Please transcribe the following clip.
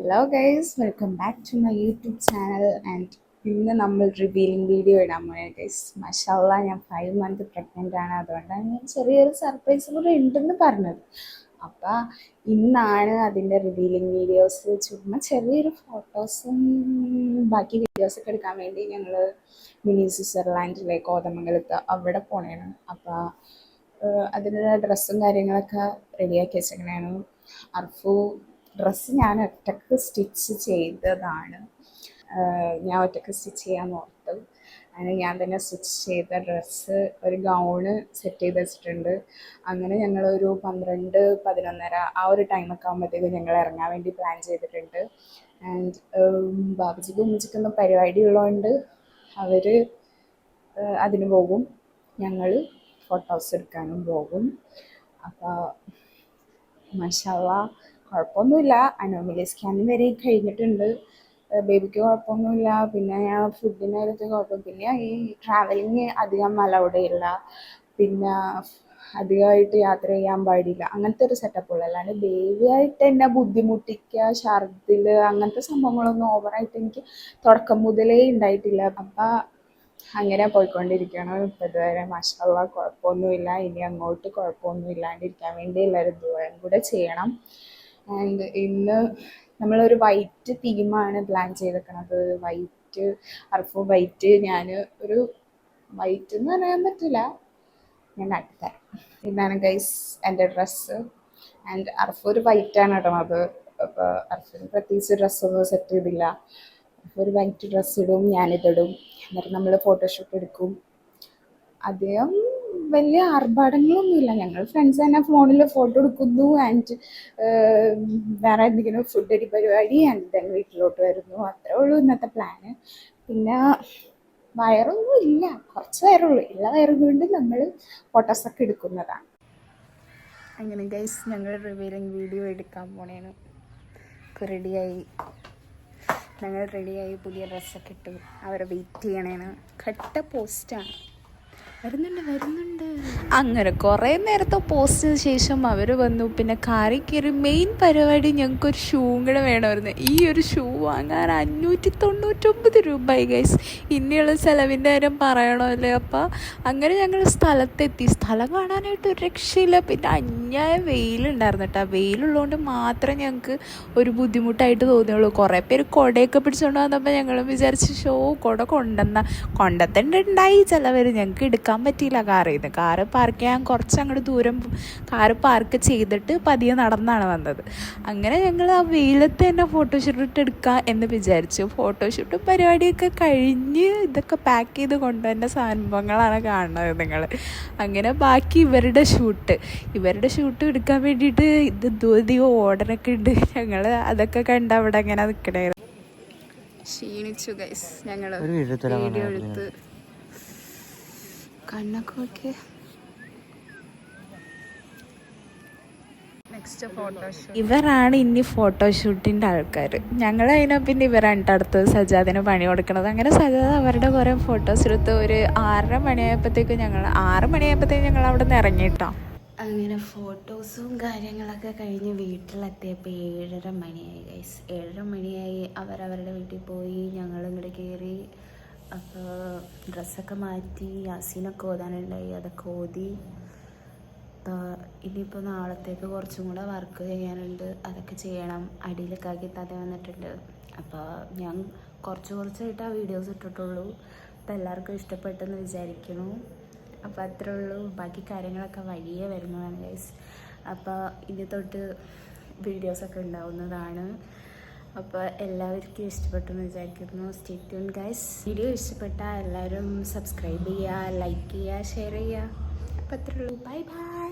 Hello guys, welcome back to my YouTube channel. And ഇന്ന് നമ്മൾ revealing video ഇടാൻ പോയത് ഗൈസ്. മാഷാഅല്ലാ, ഞാൻ 5 മന്ത് പ്രഗ്നൻ്റ് ആണ്. അതുകൊണ്ടാണ് ഞാൻ ചെറിയൊരു സർപ്രൈസ് കൂടെ ഉണ്ടെന്ന് പറഞ്ഞത്. അപ്പം ഇന്നാണ് അതിൻ്റെ റിവീലിംഗ് വീഡിയോസ്. ചുമ്മാ ചെറിയൊരു ഫോട്ടോസും ബാക്കി വീഡിയോസൊക്കെ എടുക്കാൻ വേണ്ടി ഞങ്ങൾ മിനി സ്വിറ്റ്സർലാൻഡിലെ കോതമംഗലത്ത് അവിടെ പോണേണ്. അപ്പോൾ അതിനുള്ള ഡ്രസ്സും കാര്യങ്ങളൊക്കെ റെഡിയാക്കി വെച്ചേക്കണേണ്. അർഫു ഡ്രസ്സ് ഞാൻ ഒറ്റക്ക് സ്റ്റിച്ച് ചെയ്തതാണ്. ഞാൻ ഒറ്റക്ക് സ്റ്റിച്ച് ചെയ്യാൻ ഓർത്തു. അങ്ങനെ ഞാൻ തന്നെ സ്റ്റിച്ച് ചെയ്ത ഡ്രസ്സ് ഒരു ഗൗണ് സെറ്റ് ചെയ്ത് വെച്ചിട്ടുണ്ട്. അങ്ങനെ ഞങ്ങളൊരു 12-11 ആ ഒരു ടൈമൊക്കെ ആകുമ്പോഴത്തേക്കും ഞങ്ങൾ ഇറങ്ങാൻ വേണ്ടി പ്ലാൻ ചെയ്തിട്ടുണ്ട്. ആൻഡ് ബാബുജിക്കും ഉമ്മച്ചിക്കൊന്നും പരിപാടി ഉള്ളതുകൊണ്ട് അവർ അതിന് പോകും. ഞങ്ങൾ ഫോട്ടോസ് എടുക്കാനും പോകും. അപ്പോൾ മാഷാഅല്ലാ കുഴപ്പമൊന്നുമില്ല. അനോമലി സ്കാനിങ് വരെ കഴിഞ്ഞിട്ടുണ്ട്. ബേബിക്ക് കുഴപ്പമൊന്നുമില്ല. പിന്നെ ഞാൻ ഫുഡിൻ്റെ കാര്യത്തിൽ കുഴപ്പം, പിന്നെ ഈ ട്രാവലിങ് അധികം അലൗഡ് ഇല്ല, പിന്നെ അധികമായിട്ട് യാത്ര ചെയ്യാൻ പാടില്ല, അങ്ങനത്തെ ഒരു സെറ്റപ്പുള്ളൂ. അല്ലാണ്ട് ബേബിയായിട്ട് എന്നെ ബുദ്ധിമുട്ടിക്കുക, ഛർദിൽ അങ്ങനത്തെ സംഭവങ്ങളൊന്നും ഓവറായിട്ട് എനിക്ക് തുടക്കം മുതലേ ഉണ്ടായിട്ടില്ല. അപ്പം അങ്ങനെ പോയിക്കൊണ്ടിരിക്കുകയാണ് ഇപ്പം ഇതുവരെ. മാഷാഅല്ലാ കുഴപ്പമൊന്നുമില്ല. ഇനി അങ്ങോട്ട് കുഴപ്പമൊന്നും ഇല്ലാണ്ടിരിക്കാൻ വേണ്ടി എല്ലാവരും ദുആയും കൂടെ ചെയ്യണം. ആൻഡ് ഇന്ന് നമ്മളൊരു വൈറ്റ് തീമാണ് പ്ലാൻ ചെയ്തേക്കണത്. വൈറ്റ്, അർഫു വൈറ്റ്, ഞാൻ ഒരു വൈറ്റ് എന്ന് പറയാൻ പറ്റില്ല, ഞാൻ അടുത്തരാം. ഇതാണ് ഗൈസ് എൻ്റെ ഡ്രസ്സ്. ആൻഡ് അർഫു ഒരു വൈറ്റാണ് ഇടണത്. അപ്പോൾ അർഫുവിന് പ്രത്യേകിച്ച് ഡ്രസ്സൊന്നും സെറ്റ് ചെയ്തില്ല. ഒരു വൈറ്റ് ഡ്രസ്സ് ഇടും, ഞാനിതിടും, എന്നിട്ട് നമ്മൾ ഫോട്ടോഷൂട്ട് എടുക്കും. അദ്ദേഹം വലിയ ആർഭാടങ്ങളൊന്നുമില്ല. ഞങ്ങൾ ഫ്രണ്ട്സ് തന്നെ ഫോണിൽ ഫോട്ടോ എടുക്കുന്നു. ആൻഡ് വേറെ എന്തെങ്കിലും ഫുഡ് അടി പരിപാടി, ആൻഡ് ദെൻ വീട്ടിലോട്ട് വരുന്നു. അത്രേ ഉള്ളൂ ഇന്നത്തെ പ്ലാന്. പിന്നെ വയറൊന്നും ഇല്ല, കുറച്ച് വയറുള്ളൂ. ഉള്ള വയറും കൊണ്ട് നമ്മൾ ഫോട്ടോസൊക്കെ എടുക്കുന്നതാണ്. അങ്ങനെ ഗൈസ്, ഞങ്ങൾ റിവീലിംഗ് വീഡിയോ എടുക്കാൻ പോണേന്. ഞങ്ങൾ റെഡിയായി, പുതിയ ഡ്രസ്സൊക്കെ ഇട്ടു. അവരെ വെയിറ്റ് ചെയ്യണേന്. കട്ട പോസ്റ്റാണ്. വരുന്നുണ്ട്. അങ്ങനെ കുറേ നേരത്തെ പോസ്റ്റിന് ശേഷം അവർ വന്നു. പിന്നെ കാറിൽ കയറി മെയിൻ പരിപാടി ഞങ്ങൾക്കൊരു ഷൂ കൂടെ വേണമായിരുന്നു. ഈ ഒരു ഷൂ വാങ്ങാൻ 599 രൂപയായി ഗൈസ്. ഇനിയുള്ള ചിലവിൻ്റെ കാര്യം പറയണമല്ലേ. അപ്പം അങ്ങനെ ഞങ്ങൾ സ്ഥലത്തെത്തി. സ്ഥലം കാണാനായിട്ട് ഒരു രക്ഷയില്ല. പിന്നെ അന്യായ വെയിലുണ്ടായിരുന്നു കേട്ടോ. വെയിലുള്ളതുകൊണ്ട് മാത്രമേ ഞങ്ങൾക്ക് ഒരു ബുദ്ധിമുട്ടായിട്ട് തോന്നിയുള്ളൂ. കുറേ പേര് കുടയൊക്കെ പിടിച്ചുകൊണ്ട് വന്നപ്പോൾ ഞങ്ങൾ വിചാരിച്ചു കുട കൊണ്ടുണ്ടായി ചിലവർ. ഞങ്ങൾക്ക് എടുക്കാൻ പറ്റിയില്ല. കാറ് പാർക്ക് ചെയ്യാൻ കുറച്ച് അങ്ങോട്ട് ദൂരം കാറ് പാർക്ക് ചെയ്തിട്ട് പതിയെ നടന്നാണ് വന്നത്. അങ്ങനെ ഞങ്ങൾ ആ വെയിലത്ത് തന്നെ ഫോട്ടോഷൂട്ട് എടുക്കാം എന്ന് വിചാരിച്ചു. ഫോട്ടോഷൂട്ടും പരിപാടിയൊക്കെ കഴിഞ്ഞ് ഇതൊക്കെ പാക്ക് ചെയ്ത് കൊണ്ടുവന്ന സംഭവങ്ങളാണ് കാണുന്നത് നിങ്ങൾ. അങ്ങനെ ബാക്കി ഇവരുടെ ഷൂട്ട് എടുക്കാൻ വേണ്ടിയിട്ട് അധികം ഓർഡറൊക്കെ ഉണ്ട്. ഞങ്ങൾ അതൊക്കെ കണ്ട് അവിടെ അങ്ങനെ നിൽക്കണായിരുന്നു. ക്ഷീണിച്ചു ഗൈസ്. ഞങ്ങൾ വീഡിയോ എടുത്ത് കണ്ണൊക്കെ നോക്കി. ഇവരാണ് ഇനി ഫോട്ടോഷൂട്ടിൻ്റെ ആൾക്കാർ. ഞങ്ങൾ അതിനാ പിന്നെ ഇവരാണ് അടുത്തത് സജാദിന് പണി കൊടുക്കണത്. അങ്ങനെ സജാദ് അവരുടെ കുറേ ഫോട്ടോസ് എടുത്ത് ഒരു 6 മണിയായപ്പോഴത്തേക്കും ഞങ്ങൾ അവിടെ നിന്ന് ഇറങ്ങിയിട്ടോ. അങ്ങനെ ഫോട്ടോസും കാര്യങ്ങളൊക്കെ കഴിഞ്ഞ് വീട്ടിലെത്തിയപ്പോൾ 7:30 മണിയായി ഗൈസ്. 7:30 മണിയായി. അവരവരുടെ വീട്ടിൽ പോയി. ഞങ്ങൾ ഇങ്ങോട്ട് കയറി. അപ്പോൾ ഡ്രസ്സൊക്കെ മാറ്റി. യാസീനൊക്കെ ഓതാനുണ്ടായി, അതൊക്കെ ഓതി. അപ്പോൾ ഇനിയിപ്പോൾ നാളത്തേക്ക് കുറച്ചും കൂടെ വർക്ക് ചെയ്യാനുണ്ട്, അതൊക്കെ ചെയ്യണം. അടിയിലൊക്കെ ആക്കി തത വന്നിട്ടുണ്ട്. അപ്പോൾ ഞാൻ കുറച്ചായിട്ട് ആ വീഡിയോസ് ഇട്ടിട്ടുള്ളൂ. അപ്പോൾ എല്ലാവർക്കും ഇഷ്ടപ്പെട്ടെന്ന് വിചാരിക്കുന്നു. അപ്പോൾ അത്രേ ഉള്ളൂ. ബാക്കി കാര്യങ്ങളൊക്കെ വഴിയേ വരുന്നതാണ് ഗൈസ്. അപ്പോൾ ഇനി തൊട്ട് വീഡിയോസൊക്കെ ഉണ്ടാവുന്നതാണ്. അപ്പോൾ എല്ലാവർക്കും ഇഷ്ടപ്പെട്ടെന്ന് വിചാരിക്കുന്നു. Stay tune guys. വീഡിയോ ഇഷ്ടപ്പെട്ടാൽ എല്ലാവരും സബ്സ്ക്രൈബ് ചെയ്യുക, ലൈക്ക് ചെയ്യുക, ഷെയർ ചെയ്യുക. അപ്പോൾ അത്രേ ഉള്ളൂ. Bye bye.